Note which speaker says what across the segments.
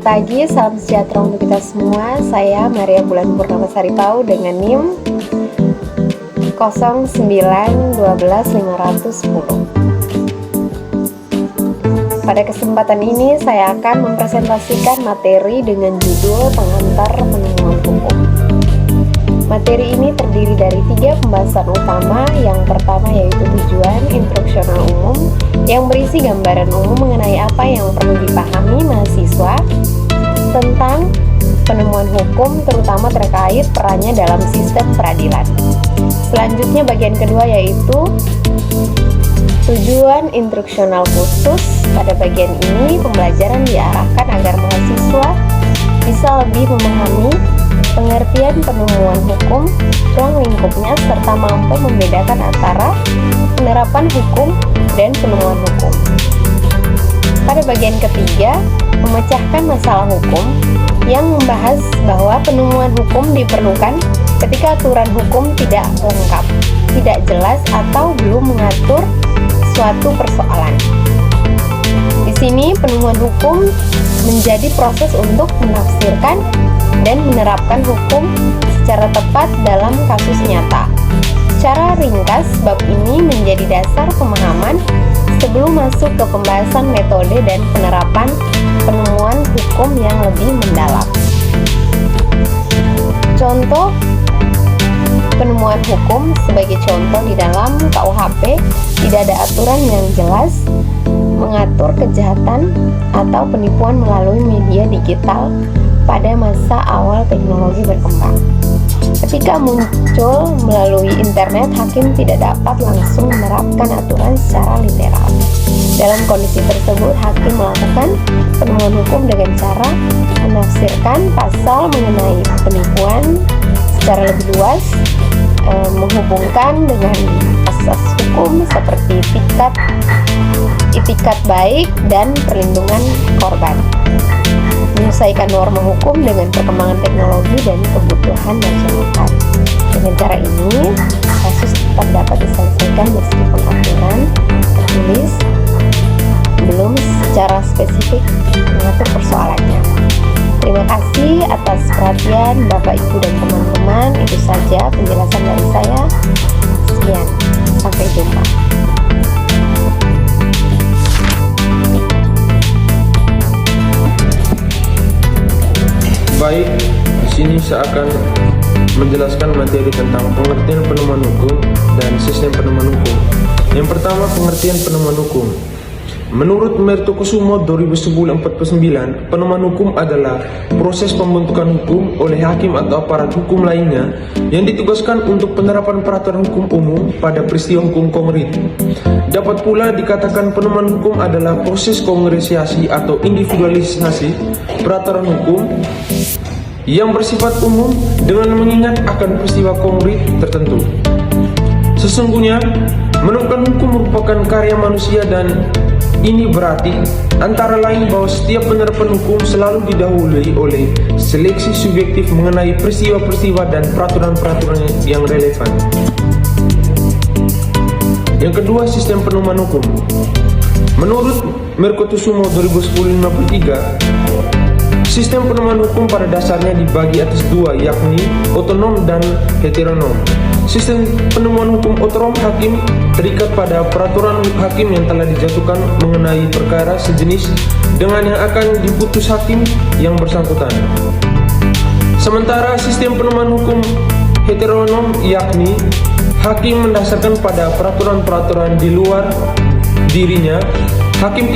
Speaker 1: pagi, salam sejahtera untuk kita semua. Saya Maria Bulan Purnamasari Pau dengan NIM 09125510. Pada kesempatan ini saya akan mempresentasikan materi dengan judul pengantar penemuan hukum. Materi ini terdiri dari 3 pembahasan utama. Yang pertama yaitu tujuan instruksional umum yang berisi gambaran umum mengenai apa yang perlu dipahami mahasiswa tentang penemuan hukum, terutama terkait perannya dalam sistem peradilan. Selanjutnya bagian kedua yaitu tujuan instruksional khusus. Pada bagian ini pembelajaran diarahkan agar mahasiswa bisa lebih memahami pengertian penemuan hukum, ruang lingkupnya, serta mampu membedakan antara penerapan hukum dan penemuan hukum. Pada bagian ketiga, memecahkan masalah hukum yang membahas bahwa penemuan hukum diperlukan ketika aturan hukum tidak lengkap, tidak jelas, atau belum mengatur suatu persoalan. Di sini penemuan hukum menjadi proses untuk menafsirkan dan menerapkan hukum secara tepat dalam kasus nyata. Secara ringkas, bab ini menjadi dasar pemahaman sebelum masuk ke pembahasan metode dan penerapan penemuan hukum yang lebih mendalam. Contoh penemuan hukum: sebagai contoh, di dalam KUHP tidak ada aturan yang jelas mengatur kejahatan atau penipuan melalui media digital pada masa awal teknologi berkembang. Ketika muncul melalui internet, hakim tidak dapat langsung menerapkan aturan secara literal. Dalam kondisi tersebut, hakim melakukan penemuan hukum dengan cara menafsirkan pasal mengenai penipuan secara lebih luas, menghubungkan dengan asas hukum seperti itikat baik dan perlindungan korban, menyesuaikan norma hukum dengan perkembangan teknologi dan kebutuhan masyarakat. Dengan cara ini, kasus tetap dapat diselesaikan meskipun aturan tertulis belum secara spesifik mengatur persoalannya. Terima kasih atas perhatian Bapak, Ibu, dan teman-teman. Itu saja penjelasan dari saya. Sekian, sampai jumpa.
Speaker 2: Baik, di sini saya akan menjelaskan materi tentang pengertian penemuan hukum dan sistem penemuan hukum. Yang pertama, pengertian penemuan hukum. Menurut Mertokusumo 2010-49, penemuan hukum adalah proses pembentukan hukum oleh hakim atau aparat hukum lainnya yang ditugaskan untuk penerapan peraturan hukum umum pada peristiwa hukum konkret. Dapat pula dikatakan penemuan hukum adalah proses kongresasi atau individualisasi peraturan hukum yang bersifat umum dengan mengingat akan peristiwa konkret tertentu. Sesungguhnya, menemukan hukum merupakan karya manusia, dan ini berarti antara lain bahwa setiap penerapan hukum selalu didahului oleh seleksi subjektif mengenai peristiwa-peristiwa dan peraturan-peraturan yang relevan. Yang kedua, sistem penemuan hukum. Menurut Mertokusumo 2010-53, sistem penemuan hukum pada dasarnya dibagi atas 2, yakni otonom dan heteronom. Sistem penemuan hukum otonom, hakim terikat pada peraturan hakim yang telah dijatuhkan mengenai perkara sejenis dengan yang akan diputus hakim yang bersangkutan. Sementara sistem penemuan hukum heteronom, yakni hakim mendasarkan pada peraturan-peraturan di luar dirinya. Hakim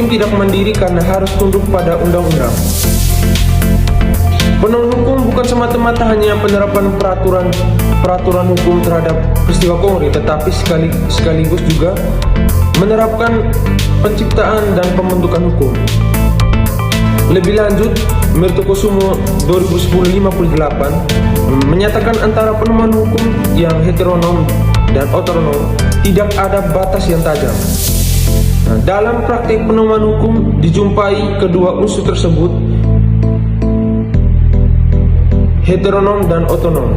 Speaker 2: tidak mandiri karena harus tunduk pada undang-undang. Penemuan hukum bukan semata-mata hanya penerapan peraturan hukum terhadap peristiwa konkret, tetapi sekaligus juga menerapkan penciptaan dan pembentukan hukum. Lebih lanjut, Mertokusumo 2010-58 menyatakan antara penemuan hukum yang heteronom dan otonom tidak ada batas yang tajam. Dalam praktik penemuan hukum dijumpai kedua unsur tersebut, heteronom dan otonom.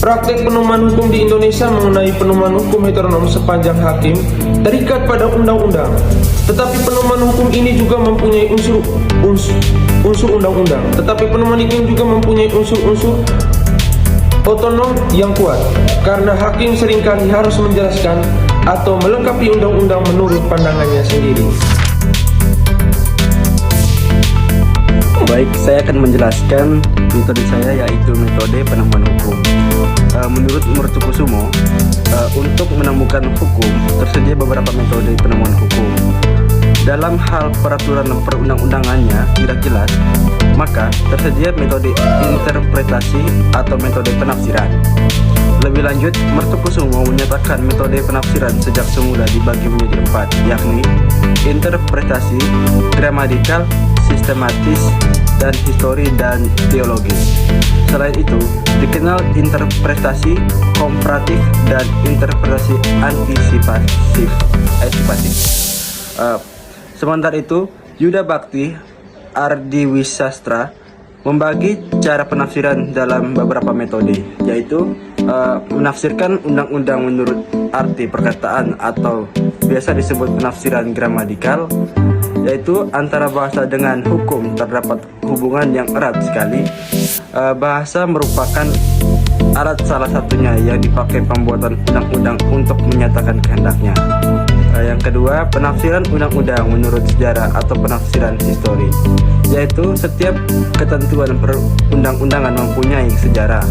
Speaker 2: Praktek penemuan hukum di Indonesia mengenai penemuan hukum heteronom sepanjang hakim terikat pada undang-undang. Tetapi penemuan hukum ini juga mempunyai unsur undang-undang. Tetapi penemuan ini juga mempunyai unsur otonom yang kuat, karena hakim seringkali harus menjelaskan atau melengkapi undang-undang menurut pandangannya sendiri.
Speaker 3: Baik, saya akan menjelaskan metode saya, yaitu metode penemuan hukum. Menurut Mertokusumo, untuk menemukan hukum tersedia beberapa metode penemuan hukum. Dalam hal peraturan perundang-undangannya tidak jelas, maka tersedia metode interpretasi atau metode penafsiran. Lebih lanjut, Mertokusumo menyatakan metode penafsiran sejak semula dibagi menjadi 4, yakni interpretasi, gramatikal, sistematis, dan histori dan teologis. Selain itu, dikenal interpretasi komparatif dan interpretasi antisipatif. Sementara itu, Yuda Bhakti Ardiwisastra membagi cara penafsiran dalam beberapa metode, yaitu menafsirkan undang-undang menurut arti perkataan atau biasa disebut penafsiran gramatikal, yaitu antara bahasa dengan hukum terdapat hubungan yang erat sekali. Bahasa merupakan alat salah satunya yang dipakai pembuatan undang-undang untuk menyatakan kehendaknya. Yang kedua, penafsiran undang-undang menurut sejarah atau penafsiran histori, yaitu setiap ketentuan perundang-undangan mempunyai sejarah.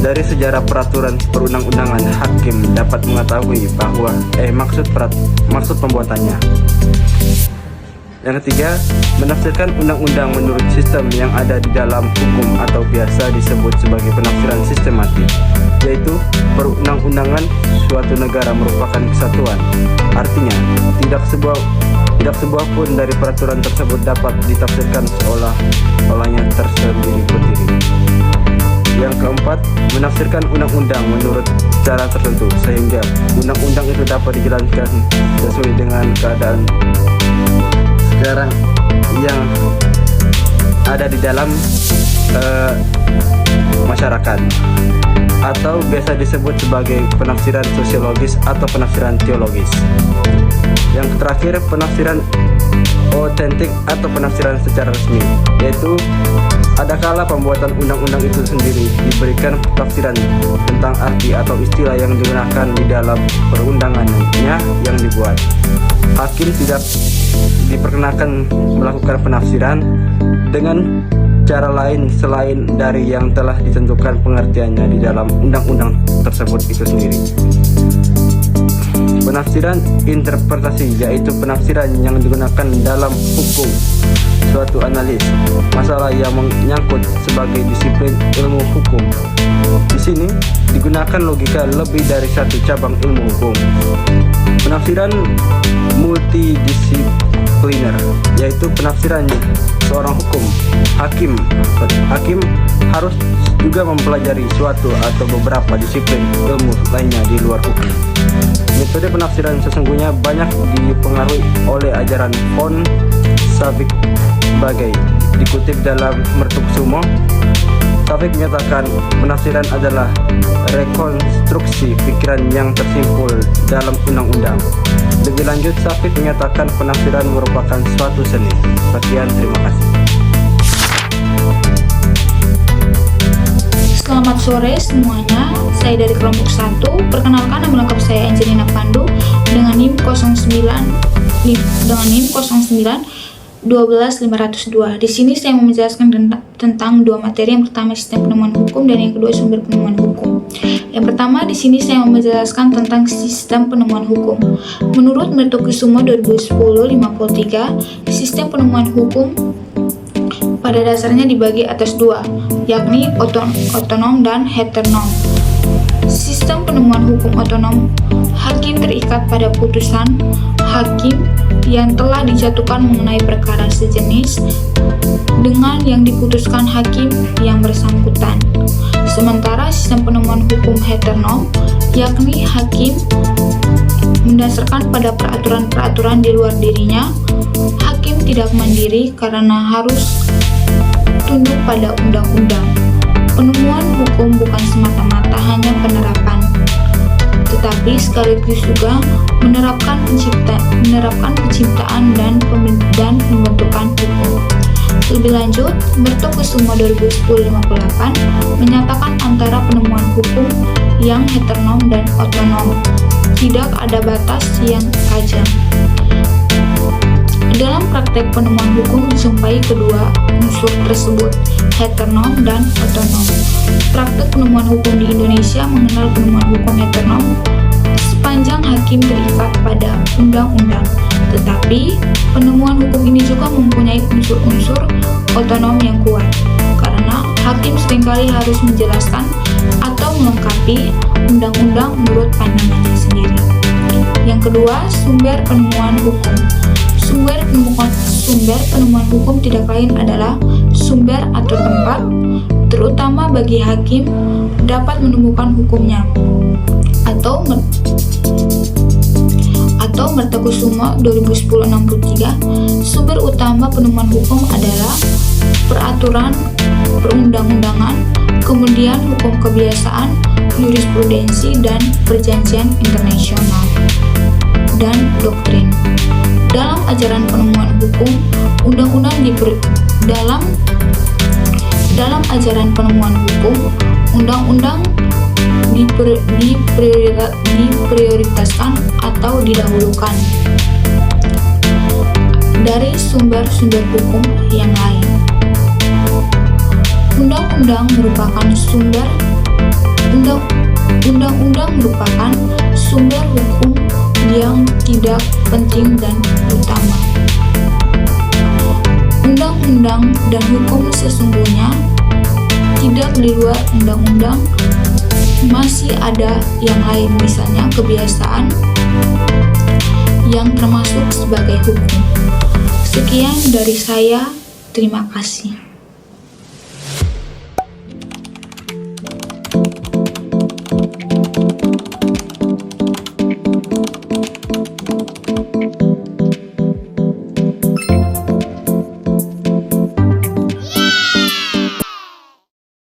Speaker 3: Dari sejarah peraturan perundang-undangan, hakim dapat mengetahui bahwa maksud pembuatannya. Yang ketiga, menafsirkan undang-undang menurut sistem yang ada di dalam hukum atau biasa disebut sebagai penafsiran sistematik, yaitu perundang-undangan suatu negara merupakan kesatuan. Artinya, tidak sebuah pun dari peraturan tersebut dapat ditafsirkan seolah-olahnya tersendiri berdiri. Yang keempat, menafsirkan undang-undang menurut cara tertentu sehingga undang-undang itu dapat dijalankan sesuai dengan keadaan sekarang yang ada di dalam masyarakat, atau biasa disebut sebagai penafsiran sosiologis atau penafsiran teologis. Yang terakhir, penafsiran otentik atau penafsiran secara resmi, yaitu adakala pembuatan undang-undang itu sendiri diberikan tafsiran tentang arti atau istilah yang digunakan di dalam perundangannya yang dibuat. Hakim tidak diperkenakan melakukan penafsiran dengan cara lain selain dari yang telah ditentukan pengertiannya di dalam undang-undang tersebut itu sendiri. Penafsiran interpretasi, yaitu penafsiran yang digunakan dalam hukum suatu analis masalah yang menyangkut sebagai disiplin ilmu hukum. Di sini digunakan logika lebih dari satu cabang ilmu hukum. Penafsiran multidisipliner, yaitu penafsiran seorang hakim harus juga mempelajari suatu atau beberapa disiplin ilmu lainnya di luar hukum. Metode penafsiran sesungguhnya banyak dipengaruhi oleh ajaran von Savik Bagai. Dikutip dalam Mertokusumo, Savik menyatakan penafsiran adalah rekonstruksi pikiran yang tersimpul dalam undang-undang. Lebih lanjut, Savik menyatakan penafsiran merupakan suatu seni. Sekian, terima kasih.
Speaker 4: Selamat sore semuanya, saya dari kelompok 1. Perkenalkan, nama lengkap saya Angelina Pandu dengan NIM 12502. Di sini saya mau menjelaskan tentang dua materi. Yang pertama sistem penemuan hukum dan yang kedua sumber penemuan hukum. Yang pertama di sini saya mau menjelaskan tentang sistem penemuan hukum. Menurut Mertokusumo 2010-53, sistem penemuan hukum pada dasarnya dibagi atas dua, yakni otonom dan heteronom. Sistem penemuan hukum otonom, hakim terikat pada putusan hakim yang telah dijatuhkan mengenai perkara sejenis dengan yang diputuskan hakim yang bersangkutan. Sementara sistem penemuan hukum heteronom, yakni hakim mendasarkan pada peraturan-peraturan di luar dirinya. Hakim tidak mandiri karena harus tunduk pada undang-undang. Penemuan hukum bukan semata-mata hanya penerapan, tetapi sekaligus juga menerapkan penciptaan dan pembentukan hukum. Lebih lanjut, Mertokusuma 2058 menyatakan antara penemuan hukum yang heteronom dan otonom tidak ada batas yang tajam. Dalam praktek penemuan hukum dijumpai kedua unsur tersebut, heteronom dan otonom. Praktek penemuan hukum di Indonesia mengenal penemuan hukum heteronom sepanjang hakim terikat pada undang-undang. Tetapi, penemuan hukum ini juga mempunyai unsur-unsur otonom yang kuat, karena hakim seringkali harus menjelaskan atau melengkapi undang-undang menurut pandangannya sendiri. Yang kedua, sumber penemuan hukum. Sumber penemuan hukum tidak lain adalah sumber atau tempat, terutama bagi hakim dapat menemukan hukumnya, atau Mertokusuma 2010-63, sumber utama penemuan hukum adalah peraturan perundang-undangan, kemudian hukum kebiasaan, jurisprudensi, dan perjanjian internasional, dan doktrin. Dalam ajaran penemuan hukum, dalam ajaran penemuan hukum, undang-undang diprioritaskan atau didahulukan dari sumber-sumber hukum yang lain. Undang-undang merupakan sumber hukum yang tidak penting dan utama. Undang-undang dan hukum sesungguhnya tidak di luar undang-undang. Masih ada yang lain, misalnya kebiasaan yang termasuk sebagai hukum. Sekian dari saya, terima kasih.